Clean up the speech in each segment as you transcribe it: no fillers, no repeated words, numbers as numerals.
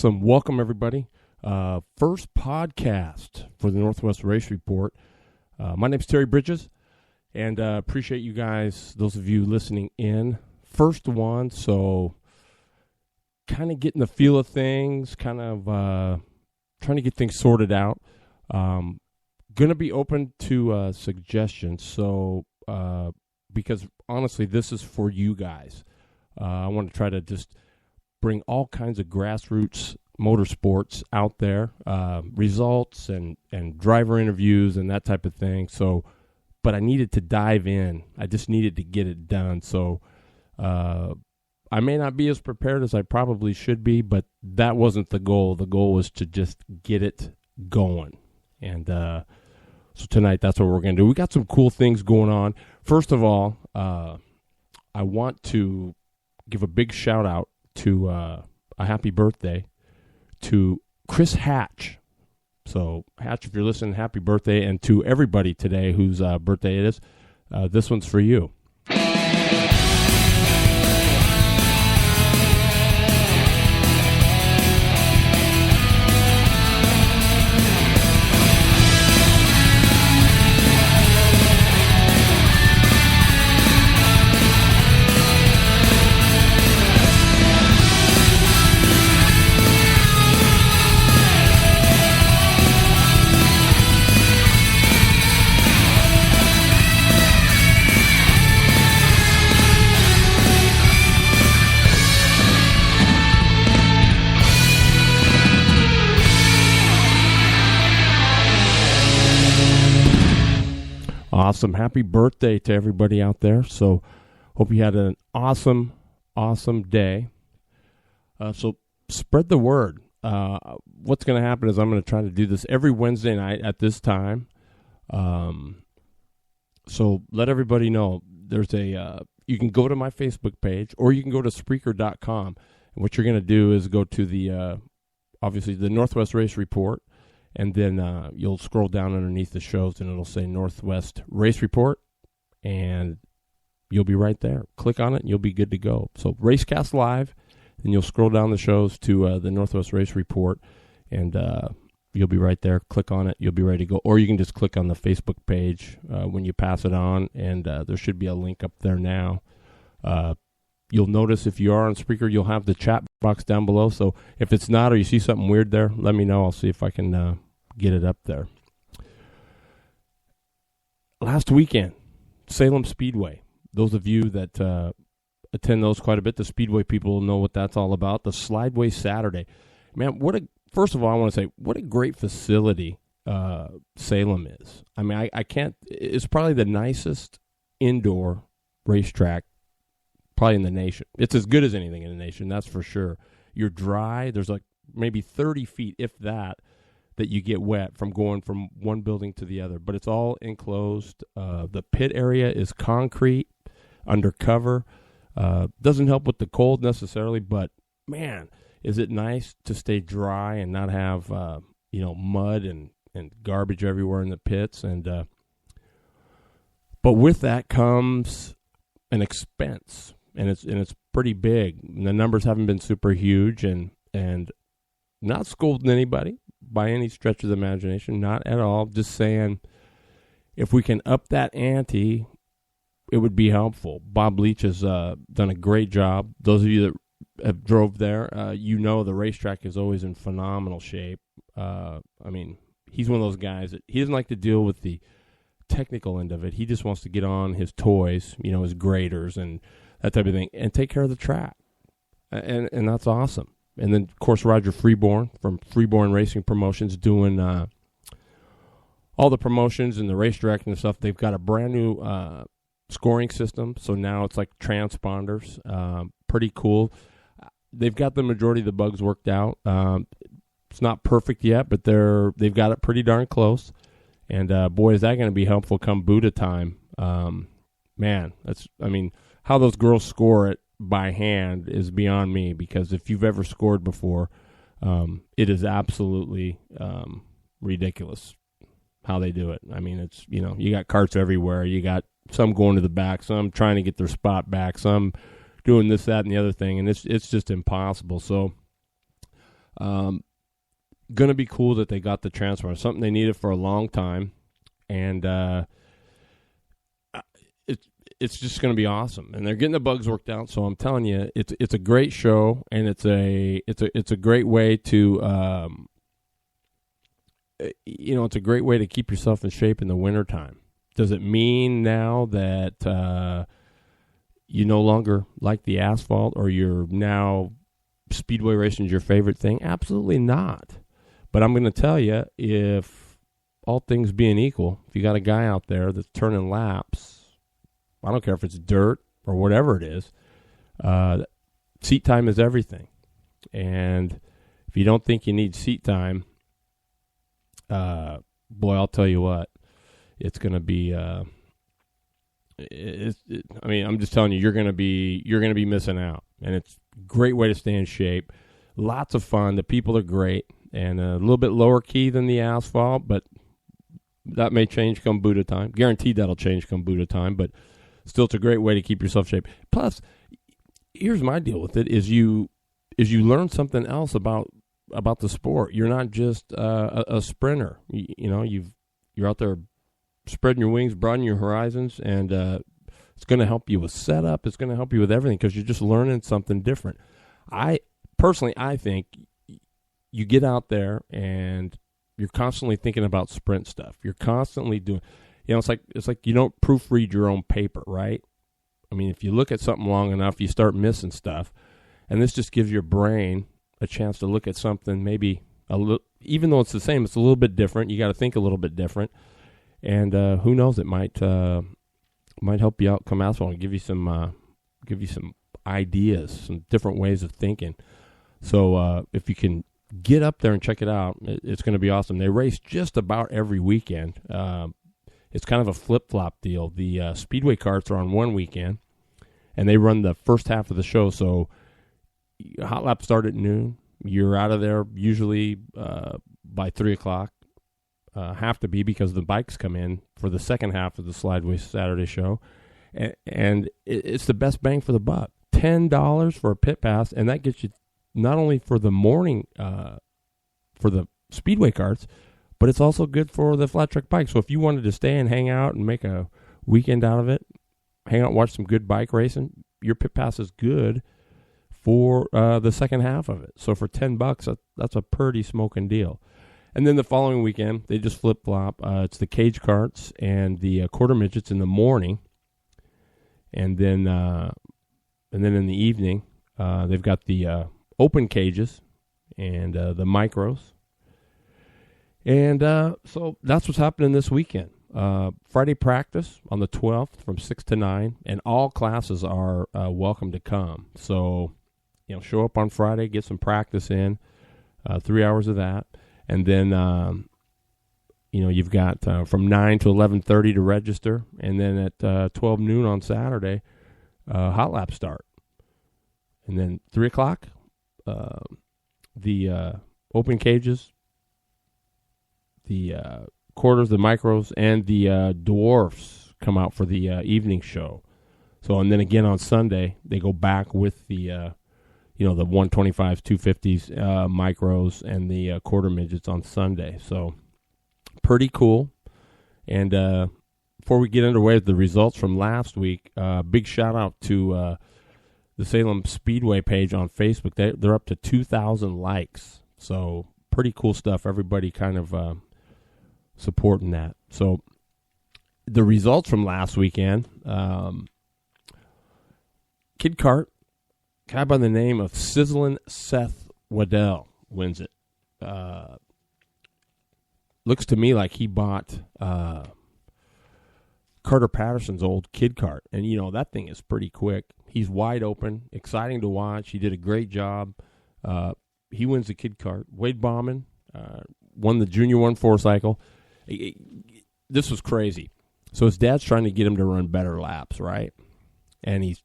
Awesome. Welcome, everybody. First podcast for the Northwest Race Report. My name's Terry Bridges, and appreciate you guys, those of you listening in. First one, so kind of getting the feel of things, kind of trying to get things sorted out. Going to be open to suggestions, so because honestly, this is for you guys. I want to try to just bring all kinds of grassroots motorsports out there, results and driver interviews and that type of thing. So, but I needed to dive in. I just needed to get it done. So, I may not be as prepared as I probably should be, but that wasn't the goal. The goal was to just get it going. And so tonight, that's what we're going to do. We got some cool things going on. First of all, I want to give a big shout out to a happy birthday to Chris Hatch. So, Hatch, if you're listening, happy birthday. And to everybody today whose birthday it is, this one's for you. Awesome. Happy birthday to everybody out there. So hope you had an awesome day. So spread the word. What's going to happen is I'm going to try to do this every Wednesday night at this time. So let everybody know there's you can go to my Facebook page or you can go to Spreaker.com. And what you're going to do is go to the, obviously the Northwest Race Report. And then you'll scroll down underneath the shows, and it'll say Northwest Race Report, and you'll be right there. Click on it, and you'll be good to go. So Racecast Live, and you'll scroll down the shows to the Northwest Race Report, and you'll be right there. Click on it, you'll be ready to go. Or you can just click on the Facebook page when you pass it on, and there should be a link up there now. You'll notice if you are on Spreaker, you'll have the chat box down below. So if it's not or you see something weird there, let me know. I'll see if I can get it up there. Last weekend, Salem Speedway. Those of you that attend those quite a bit, the Speedway people know what that's all about. The Slideways Saturday. Man, first of all, I want to say, what a great facility Salem is. I mean, I can't, it's probably the nicest indoor racetrack probably in the nation. It's as good as anything in the nation, that's for sure. You're dry. There's like maybe 30 feet, if that you get wet from going from one building to the other. But it's all enclosed. The pit area is concrete, undercover. Doesn't help with the cold necessarily, but man, is it nice to stay dry and not have mud and garbage everywhere in the pits. And but with that comes an expense. And it's pretty big. And the numbers haven't been super huge, and not scolding anybody by any stretch of the imagination, not at all. Just saying, if we can up that ante, it would be helpful. Bob Leach has done a great job. Those of you that have drove there, the racetrack is always in phenomenal shape. I mean, he's one of those guys that he doesn't like to deal with the technical end of it. He just wants to get on his toys, his graders and that type of thing, and take care of the track. And that's awesome. And then, of course, Roger Freeborn from Freeborn Racing Promotions doing all the promotions and the race directing and stuff. They've got a brand new scoring system, so now it's like transponders. Pretty cool. They've got the majority of the bugs worked out. It's not perfect yet, but they've got it pretty darn close. And, boy, is that going to be helpful come Buddha time. Man, how those girls score it by hand is beyond me, because if you've ever scored before, it is absolutely ridiculous how they do it. I mean, it's, you got carts everywhere. You got some going to the back, some trying to get their spot back, some doing this, that, and the other thing, and it's just impossible. So Going to be cool that they got the transformer, something they needed for a long time, and it's just going to be awesome. And they're getting the bugs worked out. So I'm telling you, it's a great show, and it's a great way to it's a great way to keep yourself in shape in the wintertime. Does it mean now that you no longer like the asphalt, or you're now speedway racing is your favorite thing? Absolutely not. But I'm going to tell you, if all things being equal, if you got a guy out there that's turning laps, I don't care if it's dirt or whatever it is, seat time is everything. And if you don't think you need seat time, boy, I'll tell you what, it's going to be. I'm just telling you, you're going to be missing out, and it's a great way to stay in shape. Lots of fun. The people are great, and a little bit lower key than the asphalt, but that may change come Buddha time. Guaranteed that'll change come Buddha time, but still, it's a great way to keep yourself in shape. Plus, here's my deal with it: is you learn something else about the sport. You're not just a sprinter. You're out there spreading your wings, broadening your horizons, and it's going to help you with setup. It's going to help you with everything because you're just learning something different. I think you get out there and you're constantly thinking about sprint stuff. You're constantly doing, it's like you don't proofread your own paper, right? I mean, if you look at something long enough, you start missing stuff, and this just gives your brain a chance to look at something maybe a little, even though it's the same, it's a little bit different. You got to think a little bit different. And who knows? It might help you out come asphalt and give you some ideas, some different ways of thinking. So if you can get up there and check it out, it's going to be awesome. They race just about every weekend. It's kind of a flip-flop deal. The Speedway Karts are on one weekend, and they run the first half of the show. So hot lap start at noon. You're out of there usually by 3 o'clock. Have to be because the bikes come in for the second half of the Slideways Saturday show, and it's the best bang for the buck. $10 for a pit pass, and that gets you not only for the morning for the Speedway Karts, but it's also good for the flat track bike. So if you wanted to stay and hang out and make a weekend out of it, hang out and watch some good bike racing, your pit pass is good for the second half of it. So for $10, that's a pretty smoking deal. And then the following weekend, they just flip-flop. It's the cage karts and the quarter midgets in the morning. And then in the evening, they've got the open cages and the micros. And so that's what's happening this weekend. Friday practice on the 12th from 6 to 9, and all classes are welcome to come. So, show up on Friday, get some practice in, 3 hours of that. And then, you've got from 9 to 11:30 to register. And then at 12 noon on Saturday, hot lap start. And then 3 o'clock, the open cages, the quarters, the micros, and the dwarfs come out for the evening show. So, and then again on Sunday, they go back with the the 125s, 250s, micros, and the quarter midgets on Sunday. So pretty cool. And before we get underway with the results from last week, big shout out to the Salem Speedway page on Facebook. They're up to 2,000 likes. So pretty cool stuff. Everybody kind of supporting that. So the results from last weekend, Kid Kart, guy by the name of Sizzlin' Seth Waddell wins it. Looks to me like he bought Carter Patterson's old Kid Kart. And, that thing is pretty quick. He's wide open, exciting to watch. He did a great job. He wins the Kid Kart. Wade Bauman won the Junior 1-4 cycle. This was crazy. So his dad's trying to get him to run better laps, right? And he's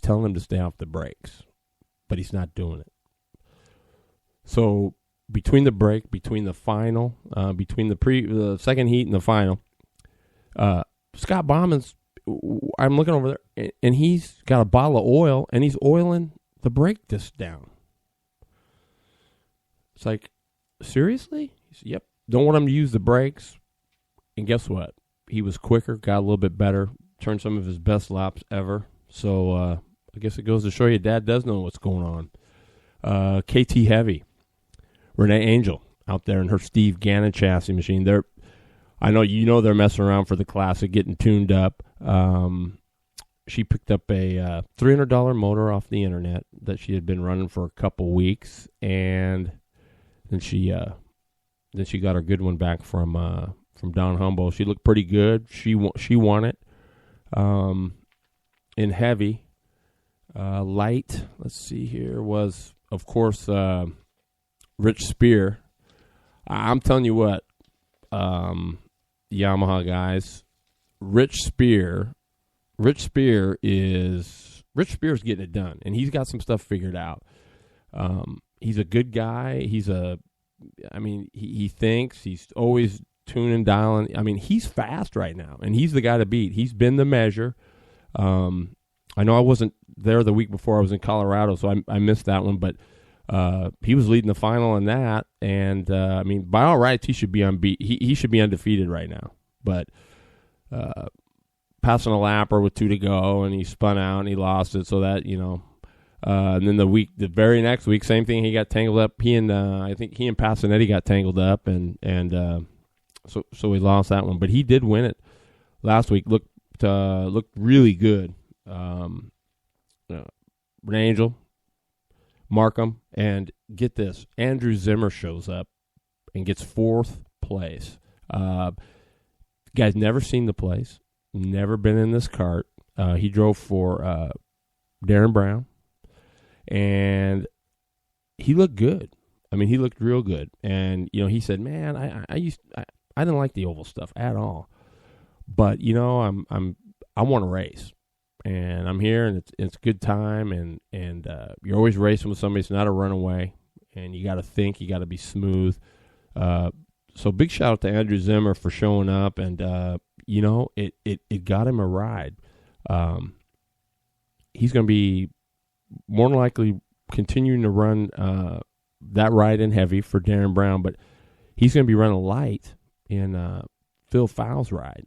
telling him to stay off the brakes, but he's not doing it. So between the break, between the final, between the second heat and the final, Scott Bauman's, I'm looking over there, and he's got a bottle of oil, and he's oiling the brake disc down. It's like, seriously? He said, yep. Don't want him to use the brakes. And guess what? He was quicker, got a little bit better, turned some of his best laps ever. So I guess it goes to show you Dad does know what's going on. KT Heavy, Renee Angel out there in her Steve Gannon chassis machine. I know they're messing around for the Classic, getting tuned up. She picked up a $300 motor off the internet that she had been running for a couple weeks, and then she got her good one back from Don Humboldt. She looked pretty good. She won it. In heavy, light. Let's see here was of course Rich Spear. I'm telling you what, Yamaha guys, Rich Spear's getting it done, and he's got some stuff figured out. He's a good guy. He thinks, he's always tuning, dialing. I mean, he's fast right now, and he's the guy to beat. He's been the measure. I know I wasn't there the week before. I was in Colorado, so I missed that one, but he was leading the final in that, and by all rights, he should be he should be undefeated right now. But passing a lapper with 2 to go, and he spun out and he lost it. So that and then the very next week, same thing. He got tangled up. I think he and Passanetti got tangled up, and so he lost that one. But he did win it last week. Looked really good. Renee Angel, Markham, and get this, Andrew Zimmer shows up and gets 4th place. Guy's never seen the place, never been in this kart. He drove for Darren Brown, and he looked good. I mean, he looked real good. And he said, "Man, I didn't like the oval stuff at all, but I want to race." And I'm here, and it's a good time, and you're always racing with somebody. It's not a runaway, and you got to think, you got to be smooth. So big shout out to Andrew Zimmer for showing up, and it got him a ride. He's going to be more than likely continuing to run that ride in heavy for Darren Brown, but he's going to be running light in Phil Fowles' ride.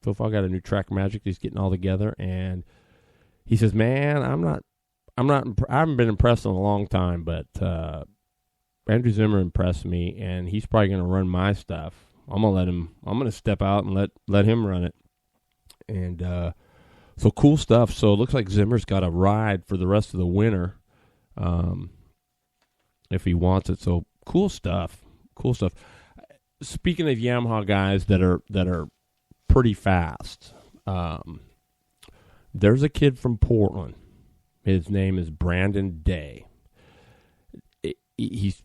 Phil Fowles got a new track magic he's getting all together, and he says, "Man, I haven't been impressed in a long time, but Andrew Zimmer impressed me, and he's probably going to run my stuff. I'm going to step out and let him run it." And so cool stuff. So it looks like Zimmer's got a ride for the rest of the winter, if he wants it. So cool stuff. Speaking of Yamaha guys that are pretty fast, there's a kid from Portland. His name is Brandon Day. He's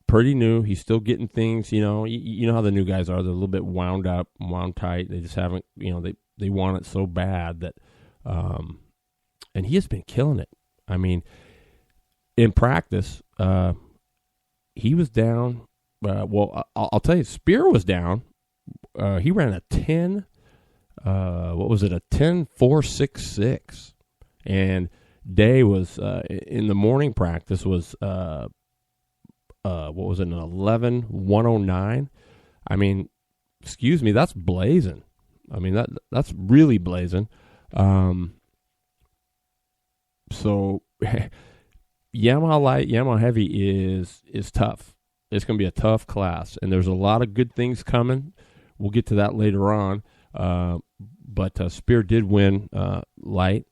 pretty new. He's still getting things, you know how the new guys are. They're a little bit wound up, wound tight. They just haven't, they want it so bad that, and he has been killing it. I mean, in practice, he was down. I'll tell you, Spear was down. He ran a 10. What was it? A 10.466, and Day was in the morning practice was what was it? An 11.109. I mean, excuse me, that's blazing. I mean that's really blazing. So Yamaha light, Yamaha heavy is tough. It's going to be a tough class, and there's a lot of good things coming. We'll get to that later on. But Spear did win light.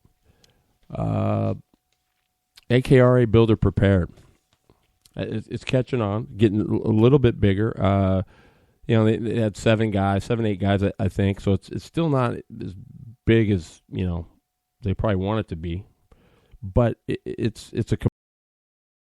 AKRA Builder Prepared. It's catching on, getting a little bit bigger. They had 7, 8 guys, I think. So it's still not as big as they probably want it to be. But it's a